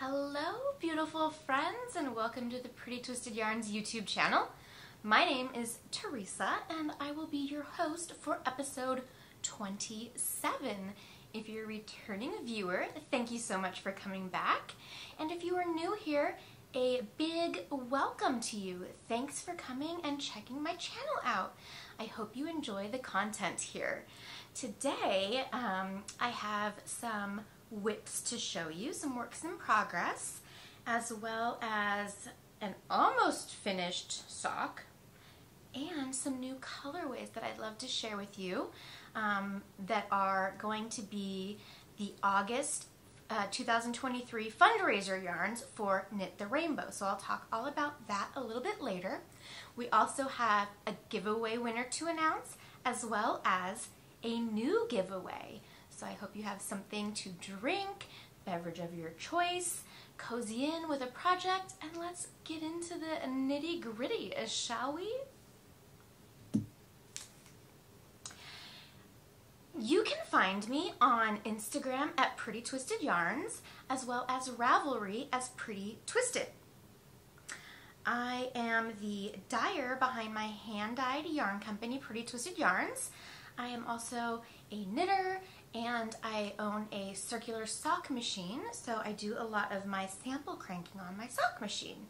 Hello, beautiful friends, and welcome to the Pretty Twisted Yarns YouTube channel. My name is Teresa, and I will be your host for episode 27. If you're a returning viewer, thank you so much for coming back. And if you are new here, a big welcome to you. Thanks for coming and checking my channel out. I hope you enjoy the content here. Today, I have some whips to show you, some works in progress, as well as an almost finished sock and some new colorways that I'd love to share with you that are going to be the August 2023 fundraiser yarns for Knit the Rainbow. So I'll talk all about that a little bit later. We also have a giveaway winner to announce, as well as a new giveaway. So I hope you have something to drink, beverage of your choice, cozy in with a project, and let's get into the nitty-gritty, shall we? You can find me on Instagram at Pretty Twisted Yarns, as well as Ravelry as Pretty Twisted. I am the dyer behind my hand-dyed yarn company, Pretty Twisted Yarns. I am also a knitter, and I own a circular sock machine, so I do a lot of my sample cranking on my sock machine.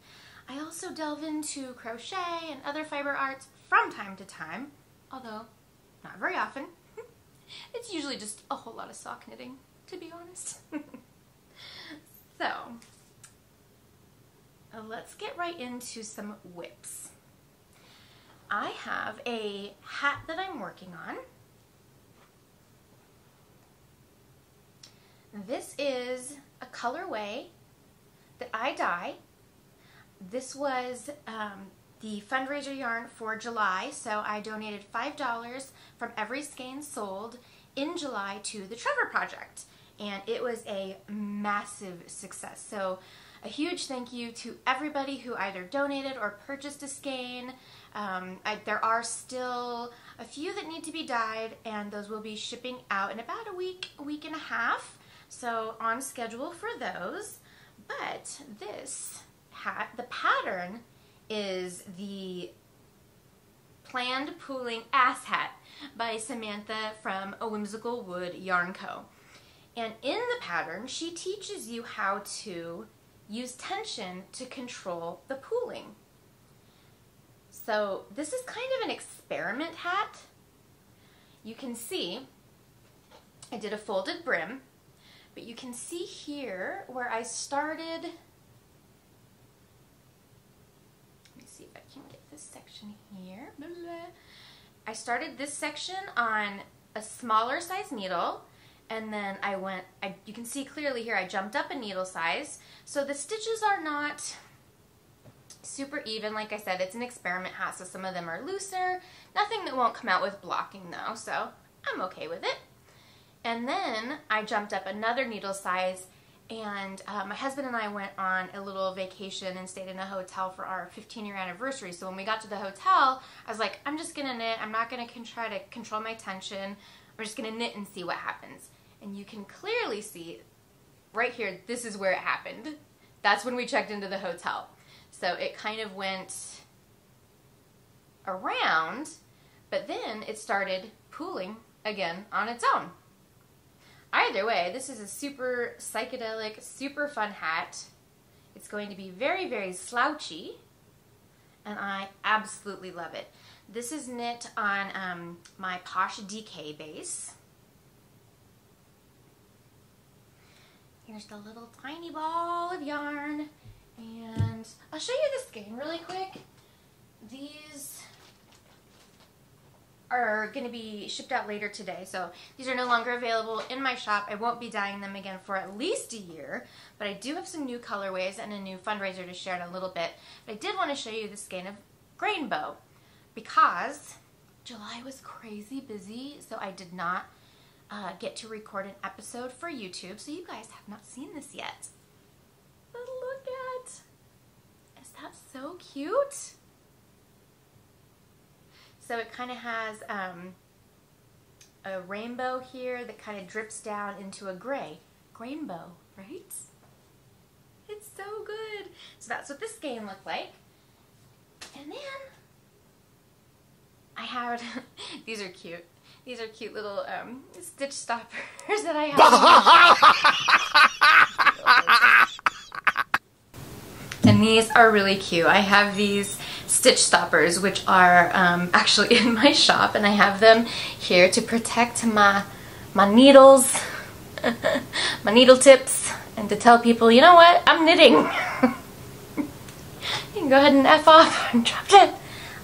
I also delve into crochet and other fiber arts from time to time, although not very often. It's usually just a whole lot of sock knitting, to be honest. So, let's get right into some whips. I have a hat that I'm working on. This is a colorway that I dye. This was the fundraiser yarn for July, so I donated $5 from every skein sold in July to the Trevor Project, and it was a massive success. So a huge thank you to everybody who either donated or purchased a skein. There are still a few that need to be dyed, and those will be shipping out in about a week and a half. So on schedule for those. But this hat, the pattern is the Planned Pooling Ass Hat by Samantha from A Whimsical Wood Yarn Co. And in the pattern, she teaches you how to use tension to control the pooling. So this is kind of an experiment hat. You can see I did a folded brim, but you can see here where I started. Let me see if I can get this section here. Blah, blah. I started this section on a smaller size needle, and then you can see clearly here I jumped up a needle size. So the stitches are not super even. Like I said, it's an experiment hat, so some of them are looser. Nothing that won't come out with blocking though, so I'm okay with it. And then I jumped up another needle size, and my husband and I went on a little vacation and stayed in a hotel for our 15-year anniversary. So when we got to the hotel, I was like, I'm just gonna knit. I'm not gonna try to control my tension. I'm just gonna knit and see what happens. And you can clearly see right here, this is where it happened. That's when we checked into the hotel. So it kind of went around, but then it started pooling again on its own. Either way, this is a super psychedelic, super fun hat. It's going to be very, very slouchy, and I absolutely love it. This is knit on my Posh DK base. Here's the little tiny ball of yarn, and I'll show you the skein really quick. These are going to be shipped out later today, so these are no longer available in my shop. I won't be dyeing them again for at least a year, but I do have some new colorways and a new fundraiser to share in a little bit. But I did want to show you the skein of Rainbow because July was crazy busy, so I did not get to record an episode for YouTube, so you guys have not seen this yet. But look at, is that so cute? So it kind of has a rainbow here that kind of drips down into a gray. Rainbow, right? that's what the skein looked like. And then I had, these are cute. These are cute little stitch stoppers that I have. And these are really cute. I have these stitch stoppers, which are actually in my shop, and I have them here to protect my needles, my needle tips, and to tell people, you know what, I'm knitting. You can go ahead and F off and drop it.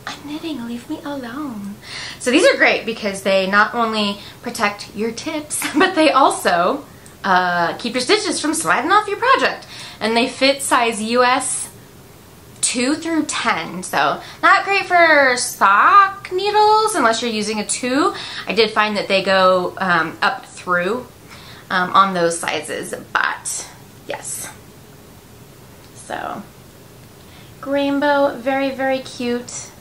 I'm knitting, leave me alone. So these are great because they not only protect your tips, but they also keep your stitches from sliding off your project. And they fit size US 2 through 10. So not great for sock needles unless you're using a 2. I did find that they go up through on those sizes, but yes. So rainbow, very, very cute.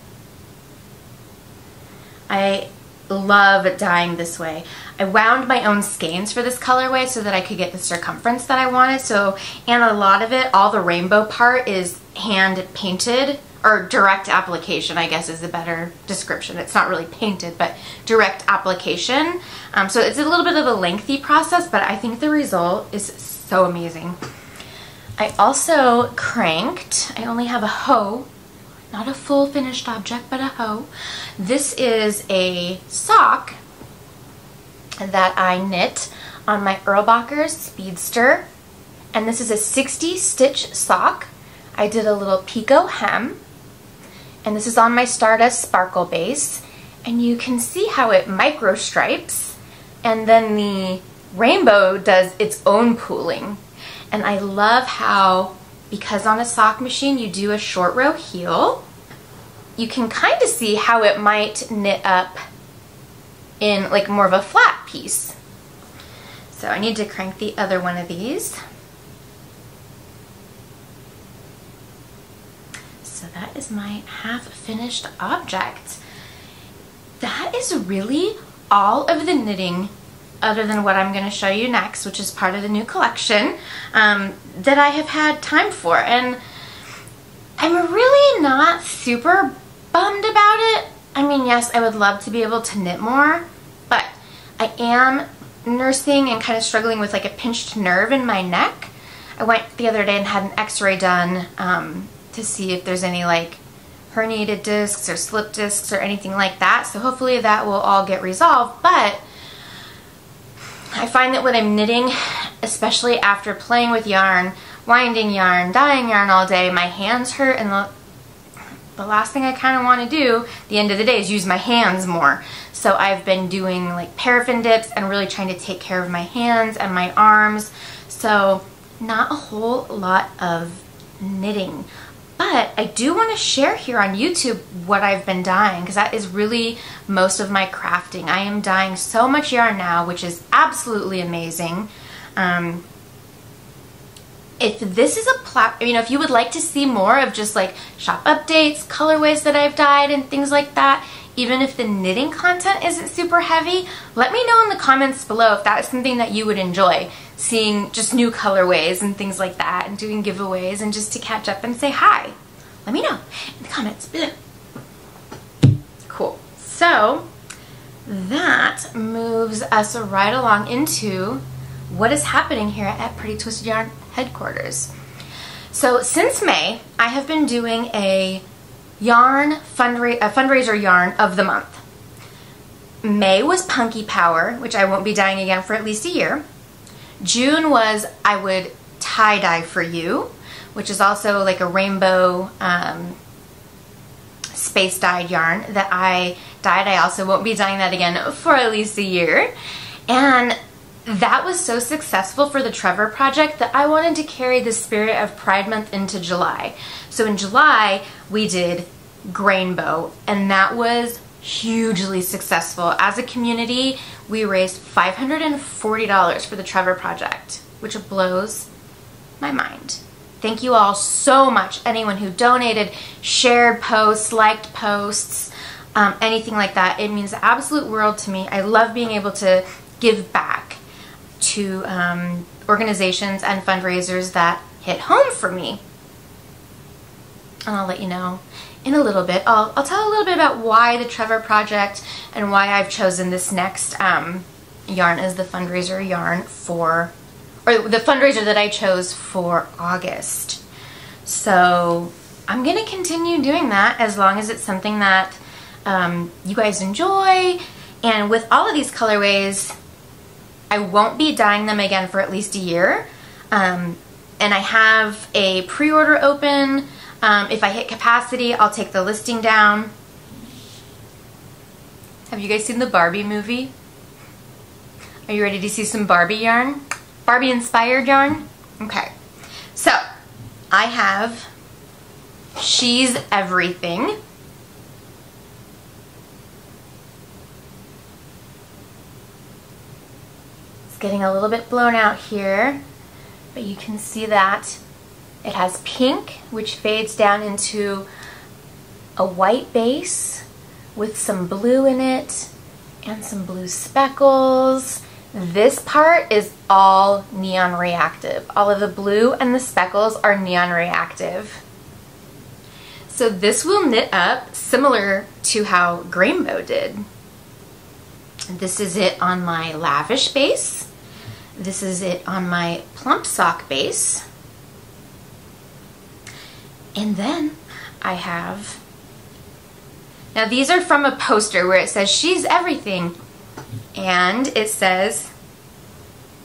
I love dyeing this way. I wound my own skeins for this colorway so that I could get the circumference that I wanted. So, and a lot of it, all the rainbow part is hand painted, or direct application, I guess is a better description. It's not really painted, but direct application. So it's a little bit of a lengthy process, but I think the result is so amazing. I also cranked, I only have a hoe, not a full finished object, but a hoe. This is a sock that I knit on my Erlbacher Speedster, and this is a 60 stitch sock. I did a little picot hem, and this is on my Stardust Sparkle base, and you can see how it micro stripes, and then the rainbow does its own pooling. And I love how, because on a sock machine you do a short row heel, you can kind of see how it might knit up in like more of a flat piece. So I need to crank the other one of these. So that is my half finished object. That is really all of the knitting, other than what I'm going to show you next, which is part of the new collection, that I have had time for. And I'm really not super bummed about it. I mean, yes, I would love to be able to knit more, but I am nursing and kind of struggling with like a pinched nerve in my neck. I went the other day and had an x-ray done to see if there's any like herniated discs or slip discs or anything like that. So hopefully that will all get resolved. But I find that when I'm knitting, especially after playing with yarn, winding yarn, dyeing yarn all day, my hands hurt, and the last thing I kind of want to do at the end of the day is use my hands more. So I've been doing like paraffin dips and really trying to take care of my hands and my arms. So not a whole lot of knitting. But I do want to share here on YouTube what I've been dyeing, because that is really most of my crafting. I am dyeing so much yarn now, which is absolutely amazing. If this is if you would like to see more of just like shop updates, colorways that I've dyed and things like that, even if the knitting content isn't super heavy, let me know in the comments below if that is something that you would enjoy, seeing just new colorways and things like that, and doing giveaways and just to catch up and say hi. Let me know in the comments below. Cool. So that moves us right along into what is happening here at Pretty Twisted Yarn headquarters. So since May, I have been doing a fundraiser yarn of the month. May was Punky Power, which I won't be dyeing again for at least a year. June was I Would Tie Dye For You, which is also like a rainbow space dyed yarn that I dyed. I also won't be dyeing that again for at least a year. And that was so successful for the Trevor project that I wanted to carry the spirit of Pride Month into July. So in July, we did Grainbow, and that was hugely successful. As a community, we raised $540 for the Trevor project, which blows my mind. Thank you all so much. Anyone who donated, shared posts, liked posts, anything like that. It means the absolute world to me. I love being able to give back to organizations and fundraisers that hit home for me. and I'll let you know in a little bit. I'll tell a little bit about why the Trevor project and why I've chosen this next yarn as the fundraiser yarn for, or the fundraiser that I chose for August. So I'm going to continue doing that as long as it's something that you guys enjoy. And with all of these colorways, I won't be dyeing them again for at least a year. And I have a pre-order open. If I hit capacity, I'll take the listing down. Have you guys seen the Barbie movie? Are you ready to see some Barbie yarn? Barbie inspired yarn? Okay. So, I have She's Everything. It's getting a little bit blown out here, but you can see that it has pink, which fades down into a white base with some blue in it and some blue speckles. This part is all neon reactive. All of the blue and the speckles are neon reactive. So this will knit up similar to how Grainbow did. This is it on my Lavish base. This is it on my Plump Sock base. And then I have, now these are from a poster where it says She's Everything, and it says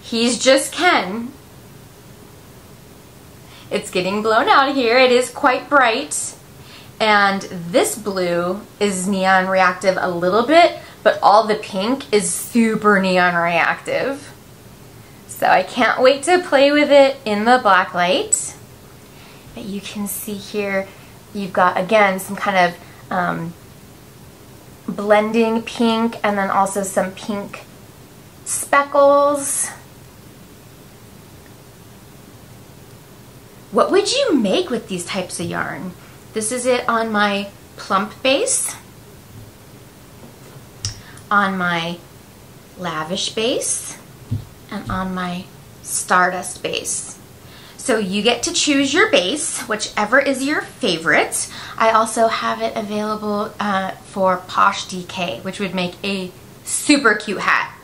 He's Just Ken. It's getting blown out here. It is quite bright, and this blue is neon reactive a little bit, but all the pink is super neon reactive. So I can't wait to play with it in the black light. But you can see here, you've got, again, some kind of blending pink, and then also some pink speckles. What would you make with these types of yarn? This is it on my Plump base, on my Lavish base, and on my Stardust base. So you get to choose your base, whichever is your favorite. I also have it available for Posh DK, which would make a super cute hat.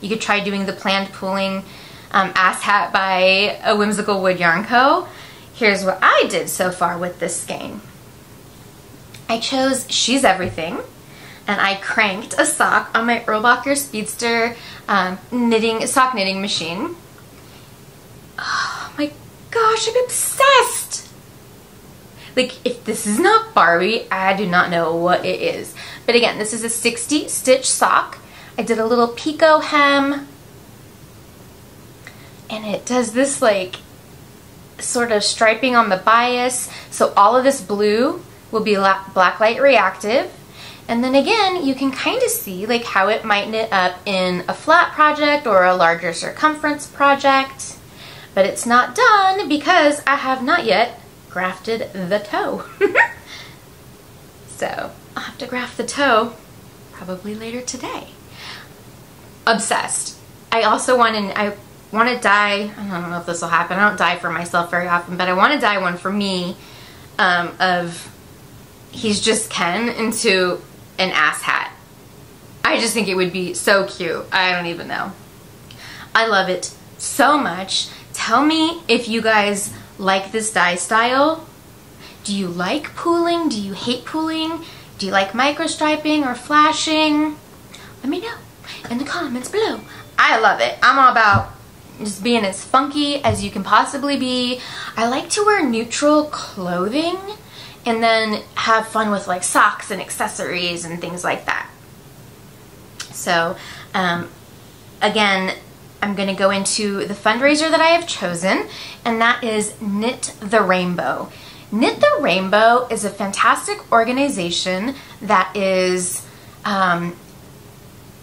You could try doing the planned pooling ass hat by a Whimsical Wood Yarn Co. Here's what I did so far with this skein. I chose She's Everything, and I cranked a sock on my Erlbacher Speedster sock knitting machine. Oh my gosh, I'm obsessed! Like, if this is not Barbie, I do not know what it is. But again, this is a 60 stitch sock. I did a little picot hem, and it does this like sort of striping on the bias. So all of this blue will be blacklight reactive. And then again, you can kind of see like how it might knit up in a flat project or a larger circumference project. But it's not done because I have not yet grafted the toe. So I'll have to graft the toe probably later today. Obsessed. I also want to dye, I don't know if this will happen, I don't dye for myself very often, but I want to dye one for me of He's Just Ken into an ass hat. I just think it would be so cute. I don't even know. I love it so much. Tell me if you guys like this dye style. Do you like pooling? Do you hate pooling? Do you like micro striping or flashing? Let me know in the comments below. I love it. I'm all about just being as funky as you can possibly be. I like to wear neutral clothing and then have fun with like socks and accessories and things like that. So again, I'm going to go into the fundraiser that I have chosen, and that is Knit the Rainbow. Knit the Rainbow is a fantastic organization that is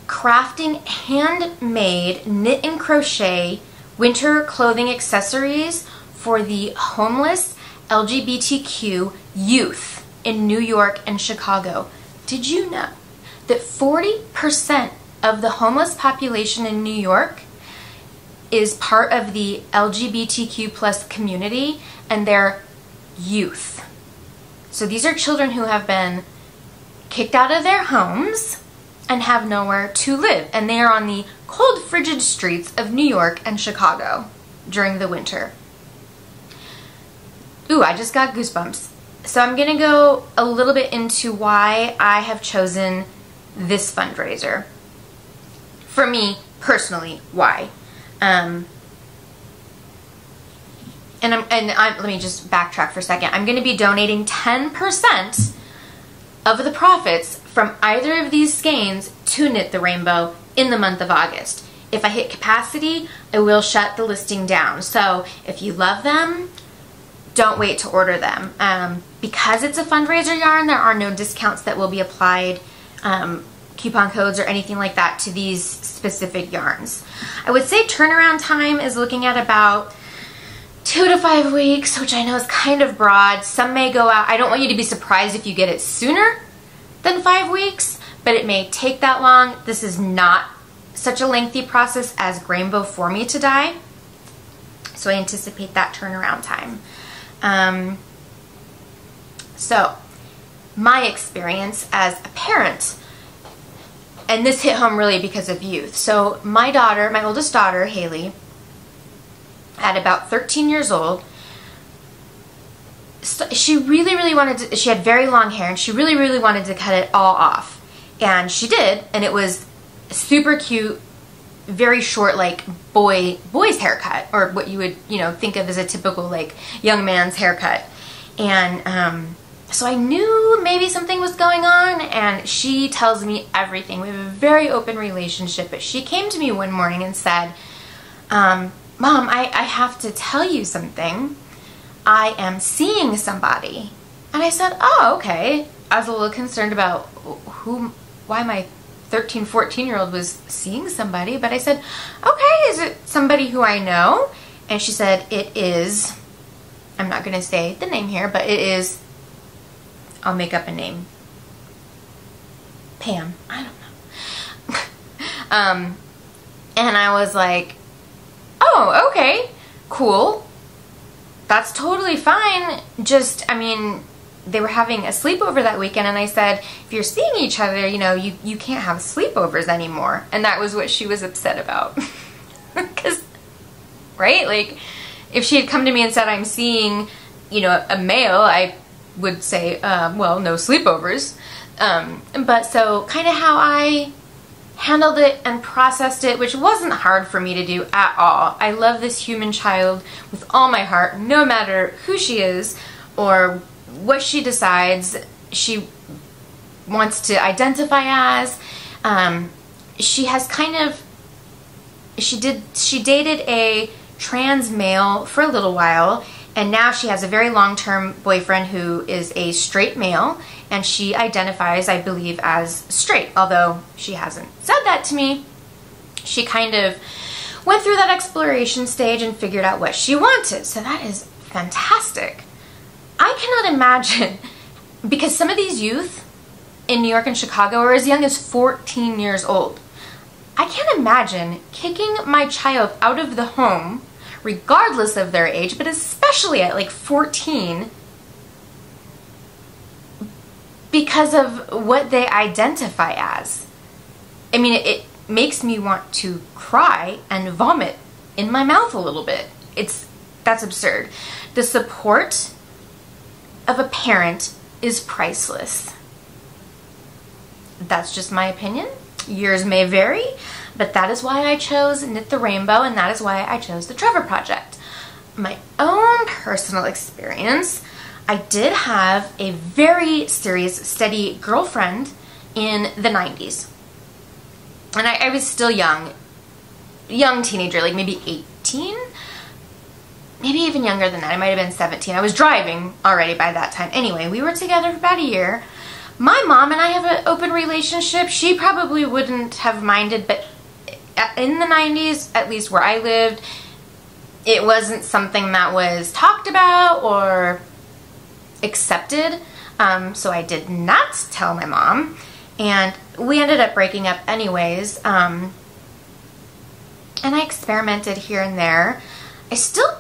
crafting handmade knit and crochet winter clothing accessories for the homeless LGBTQ youth in New York and Chicago. Did you know that 40% of the homeless population in New York is part of the LGBTQ plus community, and they're youth? So these are children who have been kicked out of their homes and have nowhere to live. And they are on the cold, frigid streets of New York and Chicago during the winter. Ooh, I just got goosebumps. So I'm gonna go a little bit into why I have chosen this fundraiser. For me, personally, why? Let me just backtrack for a second. I'm going to be donating 10% of the profits from either of these skeins to Knit the Rainbow in the month of August. If I hit capacity, I will shut the listing down. So if you love them, don't wait to order them. Because it's a fundraiser yarn, there are no discounts that will be applied, coupon codes or anything like that to these specific yarns. I would say turnaround time is looking at about 2 to 5 weeks, which I know is kind of broad. Some may go out. I don't want you to be surprised if you get it sooner than 5 weeks, but it may take that long. This is not such a lengthy process as Grainbow for me to dye, so I anticipate that turnaround time. So my experience as a parent, and this hit home really because of youth. So my daughter, my oldest daughter, Haley, at about 13 years old, she really wanted to, she had very long hair, and she really wanted to cut it all off. And she did, and it was super cute, very short, like boy's haircut, or what you would, think of as a typical like young man's haircut. And so I knew maybe something was going on, and she tells me everything. We have a very open relationship, but she came to me one morning and said, Mom, I have to tell you something. I am seeing somebody. And I said, oh, okay. I was a little concerned about why my 13, 14-year-old was seeing somebody, but I said, okay, is it somebody who I know? And she said, it is, I'm not going to say the name here, but it is, I'll make up a name, Pam, I don't know. And I was like, oh, okay, cool. That's totally fine. Just, I mean, they were having a sleepover that weekend, and I said, if you're seeing each other, you can't have sleepovers anymore. And that was what she was upset about. Because, right? Like, if she had come to me and said, I'm seeing, a male, I would say, well, no sleepovers. But so kind of how I handled it and processed it, which wasn't hard for me to do at all. I love this human child with all my heart, no matter who she is or what she decides she wants to identify as. She has she dated a trans male for a little while, and now she has a very long-term boyfriend who is a straight male, and she identifies, I believe, as straight, although she hasn't said that to me. She kind of went through that exploration stage and figured out what she wanted, so that is fantastic. I cannot imagine, because some of these youth in New York and Chicago are as young as 14 years old. I can't imagine kicking my child out of the home, regardless of their age, but especially at like 14, because of what they identify as. I mean, it makes me want to cry and vomit in my mouth a little bit. That's absurd. The support of a parent is priceless. That's just my opinion. Yours may vary, but that is why I chose Knit the Rainbow, and that is why I chose the Trevor Project. My own personal experience, I did have a very serious, steady girlfriend in the 90s. And I was still young teenager, like maybe 18, maybe even younger than that. I might have been 17. I was driving already by that time. Anyway, we were together for about a year. My mom and I have an open relationship. She probably wouldn't have minded, but in the 90s, at least where I lived, it wasn't something that was talked about or accepted. So I did not tell my mom, and we ended up breaking up anyways. And I experimented here and there. I still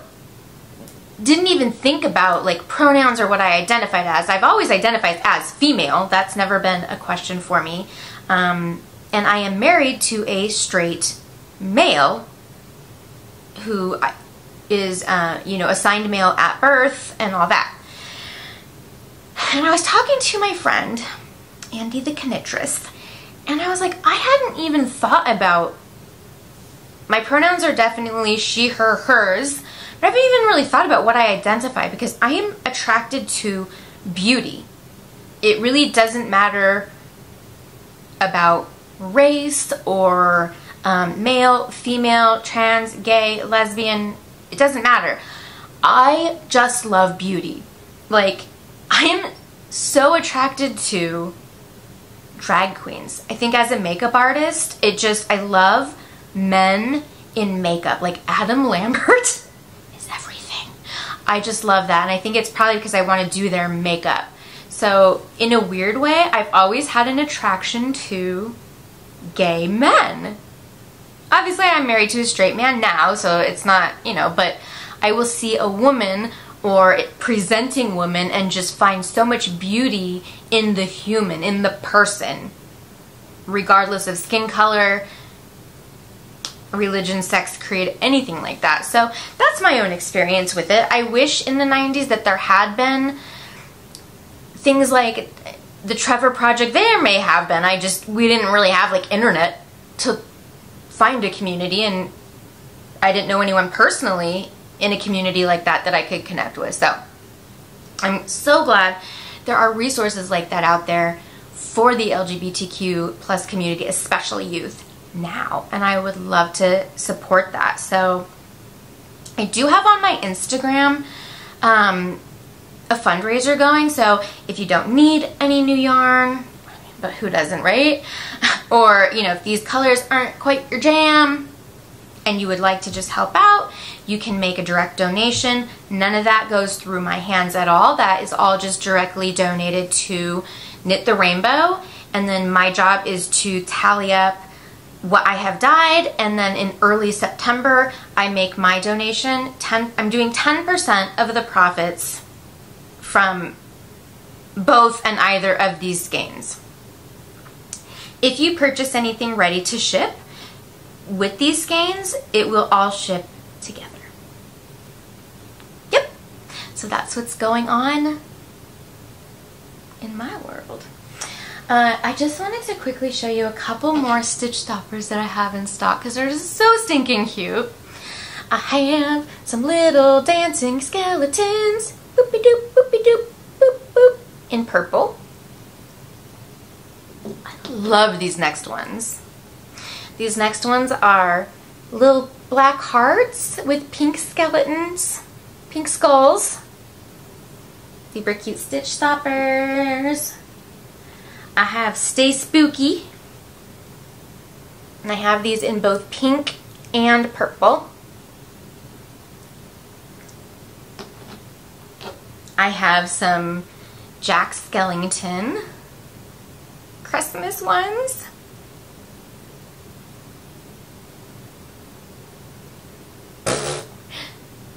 didn't even think about like pronouns or what I identified as. I've always identified as female. That's never been a question for me. And I am married to a straight male who is, you know, assigned male at birth and all that. And I was talking to my friend, Andy the Knitress, and I was like, I hadn't even thought about, my pronouns are definitely she, her, hers, but I haven't even really thought about what I identify, because I am attracted to beauty. It really doesn't matter about race or male, female, trans, gay, lesbian. It doesn't matter. I just love beauty. Like, I am so attracted to drag queens. I think as a makeup artist, I love men in makeup. Like Adam Lambert is everything. I just love that, and I think it's probably because I want to do their makeup. So in a weird way, I've always had an attraction to gay men. Obviously, I'm married to a straight man now, so it's not, you know, but I will see a woman or presenting woman and just find so much beauty in the human, in the person, regardless of skin color, religion, sex, creed, anything like that. So that's my own experience with it. I wish in the 90s that there had been things like the Trevor Project. There may have been. We didn't really have like internet to find a community, and I didn't know anyone personally in a community like that that I could connect with. So I'm so glad there are resources like that out there for the LGBTQ plus community, especially youth now, and I would love to support that. So I do have on my Instagram a fundraiser going, so if you don't need any new yarn, but who doesn't, right? Or, you know, if these colors aren't quite your jam and you would like to just help out, you can make a direct donation. None of that goes through my hands at all. That is all just directly donated to Knit the Rainbow, and then my job is to tally up what I have dyed, and then in early September I make my donation. I'm doing 10% of the profits from both and either of these skeins. If you purchase anything ready to ship with these skeins, it will all ship together. Yep. So that's what's going on in my world. I just wanted to quickly show you a couple more stitch stoppers that I have in stock because they're just so stinking cute. I have some little dancing skeletons, boopy-doop, boopy-doop, boop, boop, in purple. I love these next ones. These next ones are little black hearts with pink skeletons, pink skulls. Super cute stitch stoppers. I have Stay Spooky, and I have these in both pink and purple. I have some Jack Skellington Christmas ones.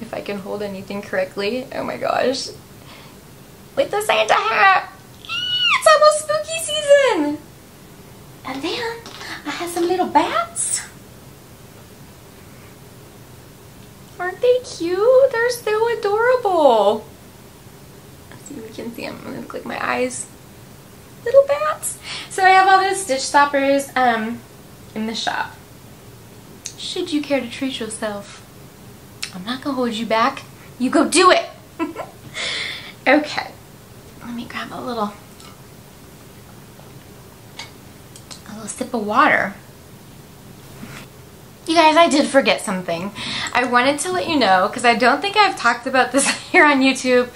If I can hold anything correctly, oh my gosh. With the Santa hat. It's almost spooky season. And then I have some little bats. Aren't they cute? They're so adorable. Let's see if we can see them. I'm going to click my eyes. Little bats. So I have all those stitch stoppers in the shop. Should you care to treat yourself, I'm not going to hold you back. You go do it. Okay. Let me grab a little sip of water. You guys, I did forget something. I wanted to let you know, because I don't think I've talked about this here on YouTube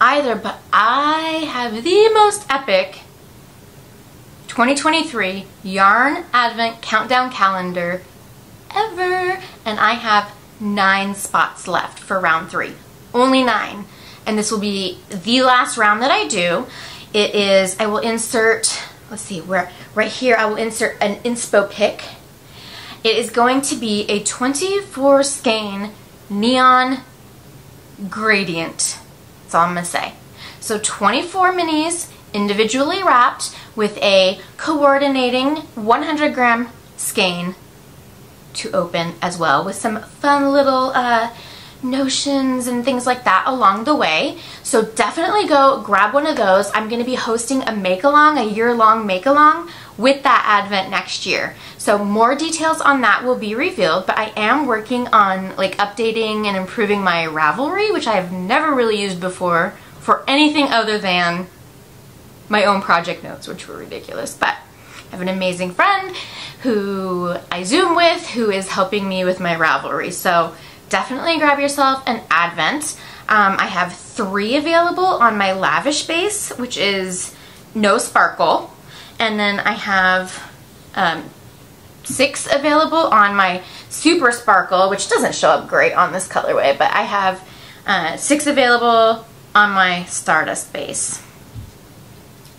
either, but I have the most epic 2023 yarn advent countdown calendar ever, and I have 9 spots left for round 3. Only 9. And this will be the last round that I do. It is, I will insert, let's see, right here I will insert an inspo pic. It is going to be a 24 skein neon gradient. That's all I'm gonna say. So 24 minis individually wrapped with a coordinating 100-gram skein to open as well, with some fun little notions and things like that along the way. So definitely go grab one of those. I'm going to be hosting a make-along, a year-long make-along with that Advent next year. So more details on that will be revealed, but I am working on like updating and improving my Ravelry, which I have never really used before for anything other than my own project notes, which were ridiculous. But I have an amazing friend who I Zoom with who is helping me with my Ravelry. So definitely grab yourself an Advent. I have 3 available on my Lavish base, which is no sparkle. And then I have 6 available on my Super Sparkle, which doesn't show up great on this colorway, but I have 6 available on my Stardust base.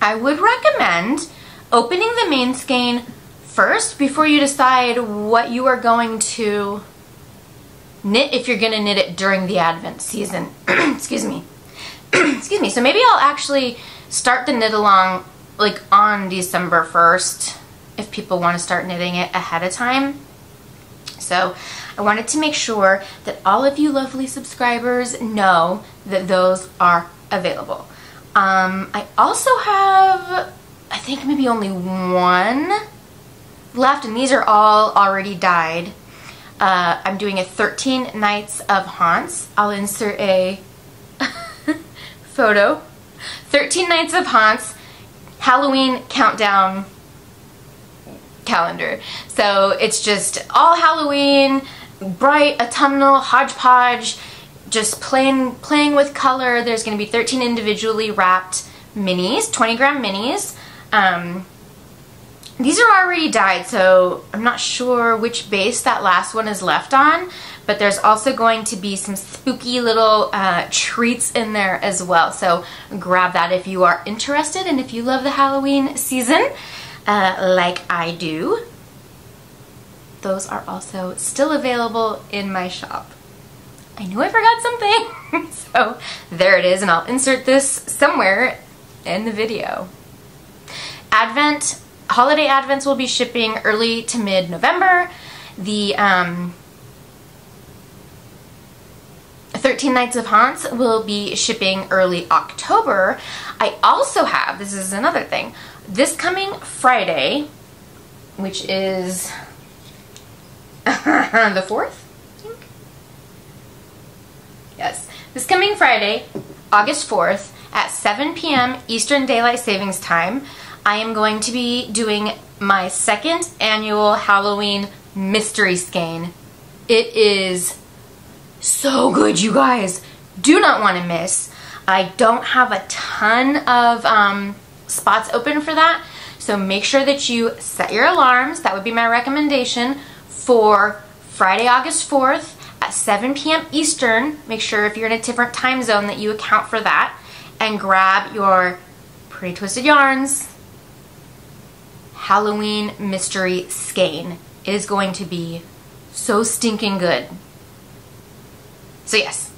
I would recommend opening the main skein first before you decide what you are going to knit, if you're going to knit it during the Advent season. Excuse me. Excuse me. So maybe I'll actually start the knit along like on December 1st if people want to start knitting it ahead of time. So I wanted to make sure that all of you lovely subscribers know that those are available. I also have, I think maybe only 1 left, and these are all already dyed. I'm doing a 13 Nights of Haunts. I'll insert a photo. 13 Nights of Haunts Halloween countdown calendar. So it's just all Halloween, bright, autumnal, hodgepodge, just playing with color. There's going to be 13 individually wrapped minis, 20-gram minis. These are already dyed, so I'm not sure which base that last one is left on, but there's also going to be some spooky little treats in there as well. So grab that if you are interested, and if you love the Halloween season, like I do. Those are also still available in my shop. I knew I forgot something, so there it is, and I'll insert this somewhere in the video. Holiday Advents will be shipping early to mid-November. The 13 Nights of Haunts will be shipping early October. I also have, this is another thing, this coming Friday, which is the 4th, I think? Yes. This coming Friday, August 4th, at 7 p.m. Eastern Daylight Savings Time, I am going to be doing my 2nd annual Halloween mystery skein. It is so good, you guys. Do not want to miss. I don't have a ton of spots open for that, so make sure that you set your alarms. That would be my recommendation for Friday, August 4th at 7 p.m. Eastern. Make sure if you're in a different time zone that you account for that, and grab your Pretty Twisted Yarns Halloween mystery skein. It is going to be so stinking good. So yes.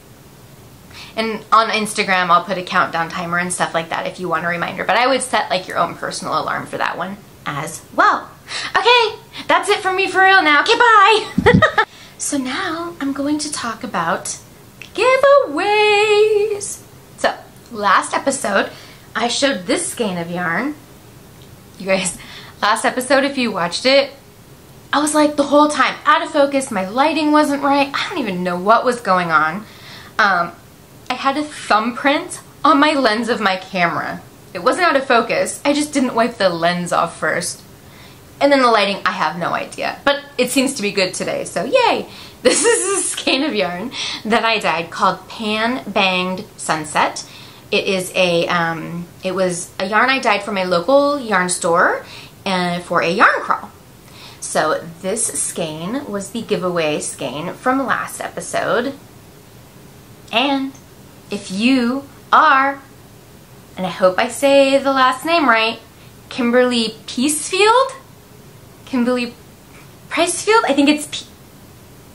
And on Instagram, I'll put a countdown timer and stuff like that if you want a reminder. But I would set like your own personal alarm for that one as well. Okay, that's it from me for real now. Okay, bye! So now I'm going to talk about giveaways. So last episode, I showed this skein of yarn. You guys, last episode, if you watched it, I was like the whole time out of focus. My lighting wasn't right. I don't even know what was going on. I had a thumbprint on my lens of my camera. It wasn't out of focus. I just didn't wipe the lens off first. And then the lighting, I have no idea. But it seems to be good today, so yay! This is a skein of yarn that I dyed called Pan Banged Sunset. It is a, it was a yarn I dyed from a local yarn store for a yarn crawl. So this skein was the giveaway skein from last episode. And if you are, and I hope I say the last name right, Kimberly Peacefield? Kimberly Pricefield? I think it's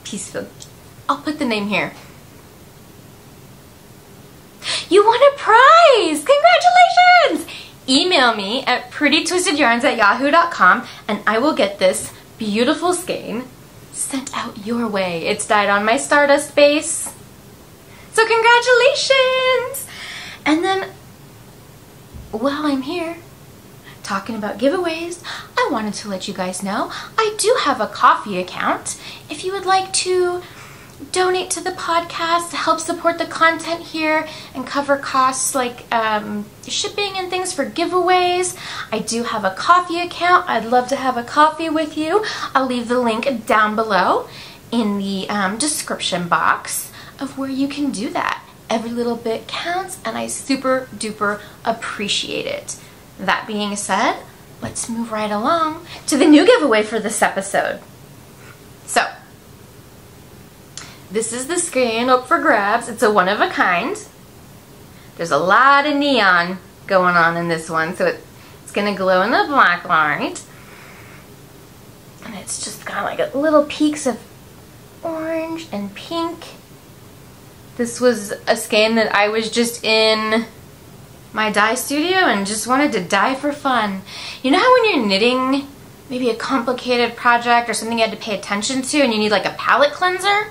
Peacefield. I'll put the name here. You won a prize! Congratulations! Email me at prettytwistedyarns@yahoo.com and I will get this beautiful skein sent out your way. It's dyed on my Stardust base. So congratulations! And then, while I'm here talking about giveaways, I wanted to let you guys know I do have a Ko-fi account. If you would like to donate to the podcast to help support the content here and cover costs like shipping and things for giveaways, I do have a Ko-fi account. I'd love to have a coffee with you. I'll leave the link down below in the description box of where you can do that. Every little bit counts and I super duper appreciate it. That being said, let's move right along to the new giveaway for this episode. So, this is the skein up for grabs. It's a one of a kind. There's a lot of neon going on in this one, so it's gonna glow in the black light. And it's just got like little peaks of orange and pink. This was a skein that I was just in my dye studio and just wanted to dye for fun. You know how when you're knitting maybe a complicated project or something you had to pay attention to and you need like a palette cleanser?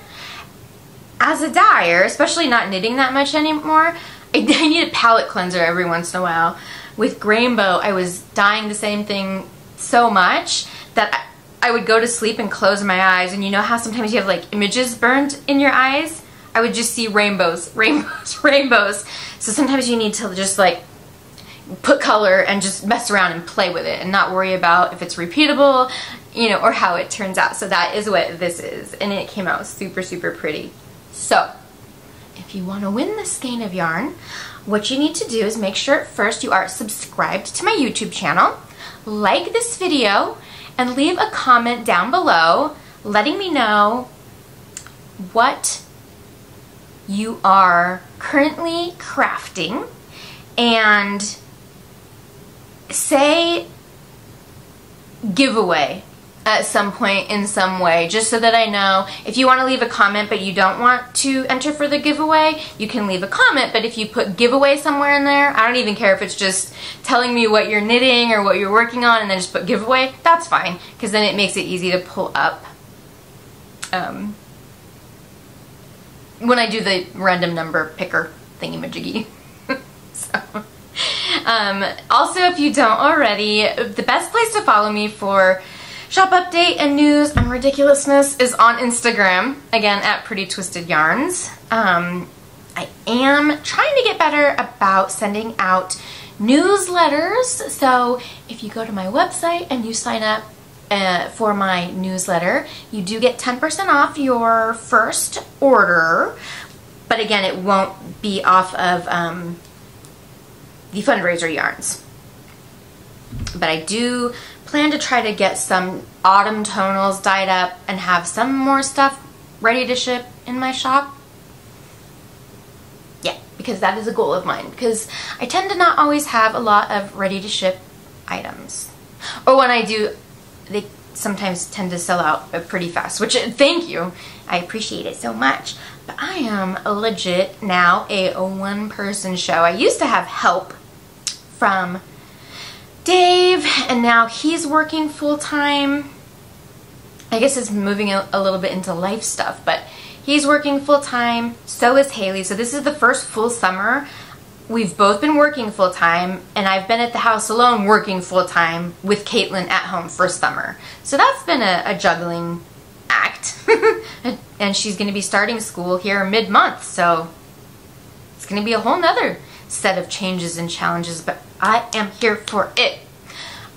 As a dyer, especially not knitting that much anymore, I need a palette cleanser every once in a while. With Rainbow, I was dyeing the same thing so much that I would go to sleep and close my eyes, and you know how sometimes you have like images burned in your eyes? I would just see rainbows, rainbows, rainbows. So sometimes you need to just like put color and just mess around and play with it and not worry about if it's repeatable, you know, or how it turns out. So that is what this is, and it came out super, super pretty. So, if you want to win this skein of yarn, what you need to do is make sure first you are subscribed to my YouTube channel, like this video, and leave a comment down below letting me know what you are currently crafting and say giveaway at some point in some way, just so that I know. If you want to leave a comment but you don't want to enter for the giveaway, you can leave a comment, but if you put giveaway somewhere in there, I don't even care if it's just telling me what you're knitting or what you're working on and then just put giveaway, that's fine, because then it makes it easy to pull up when I do the random number picker thingy-majiggy. So, also, if you don't already, the best place to follow me for shop update and news and ridiculousness is on Instagram, again at Pretty Twisted Yarns. I am trying to get better about sending out newsletters, so if you go to my website and you sign up for my newsletter, you do get 10% off your first order, but again, it won't be off of the fundraiser yarns. But I do plan to try to get some autumn tonals dyed up and have some more stuff ready to ship in my shop. Yeah, because that is a goal of mine, because I tend to not always have a lot of ready to ship items. Or when I do, they sometimes tend to sell out pretty fast, which, thank you, I appreciate it so much. But I am legit now a one-person show. I used to have help from Dave, and now he's working full-time. I guess it's moving a little bit into life stuff, but he's working full-time, so is Haley. So this is the first full summer we've both been working full-time, and I've been at the house alone working full-time with Caitlin at home for summer. So that's been a juggling act. And she's going to be starting school here mid-month, so it's going to be a whole nother set of changes and challenges, but I am here for it.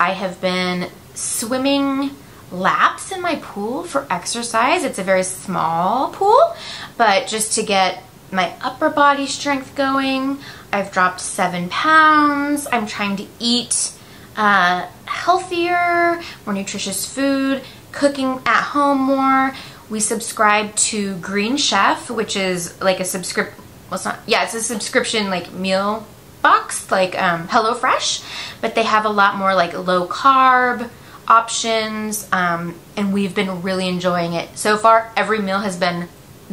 I have been swimming laps in my pool for exercise. It's a very small pool, but just to get my upper body strength going. I've dropped 7 pounds. I'm trying to eat healthier, more nutritious food, cooking at home more. We subscribe to Green Chef, which is like a subscription, well, it's not, yeah, it's a subscription like meal box, like HelloFresh, but they have a lot more like low carb options, and we've been really enjoying it. So far, every meal has been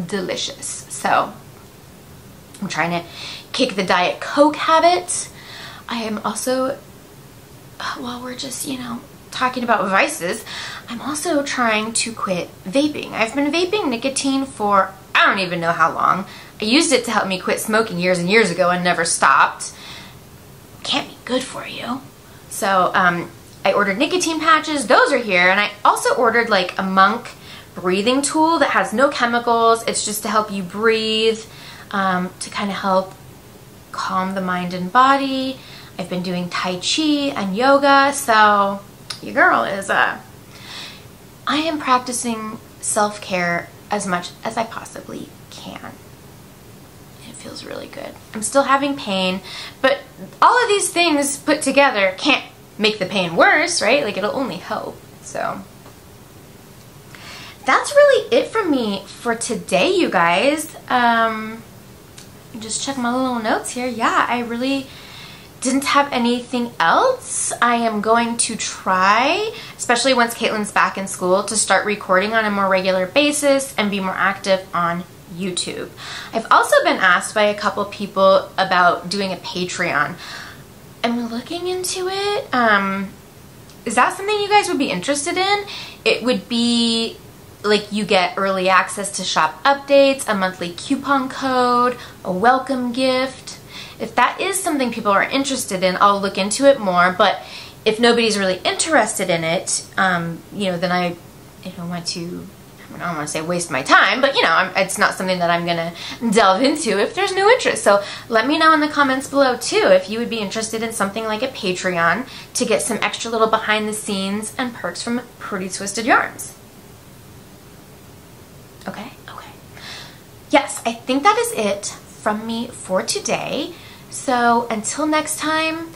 delicious. So I'm trying to kick the Diet Coke habit. I am also, while we're just, you know, talking about vices, I'm also trying to quit vaping. I've been vaping nicotine for I don't even know how long. I used it to help me quit smoking years and years ago and never stopped. Can't be good for you. So I ordered nicotine patches. Those are here. And I also ordered like a monk breathing tool that has no chemicals. It's just to help you breathe, to kind of help calm the mind and body. I've been doing Tai Chi and yoga. So your girl is, I am practicing self-care as much as I possibly can. It feels really good. I'm still having pain, but all of these things put together can't make the pain worse, right? Like, it'll only help. So that's really it for me for today, you guys. Just check my little notes here. Yeah, I really didn't have anything else. I am going to try, especially once Caitlin's back in school, to start recording on a more regular basis and be more active on YouTube. I've also been asked by a couple people about doing a Patreon. I'm looking into it. Is that something you guys would be interested in? It would be like you get early access to shop updates, a monthly coupon code, a welcome gift. If that is something people are interested in, I'll look into it more. But if nobody's really interested in it, you know, then I don't want to, I don't want to say waste my time, but you know, it's not something that I'm gonna delve into if there's no interest. So let me know in the comments below too if you would be interested in something like a Patreon to get some extra little behind the scenes and perks from Pretty Twisted Yarns. Okay? Okay. Yes, I think that is it from me for today. So until next time,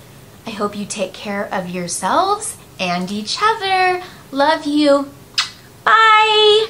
I hope you take care of yourselves and each other. Love you. Bye!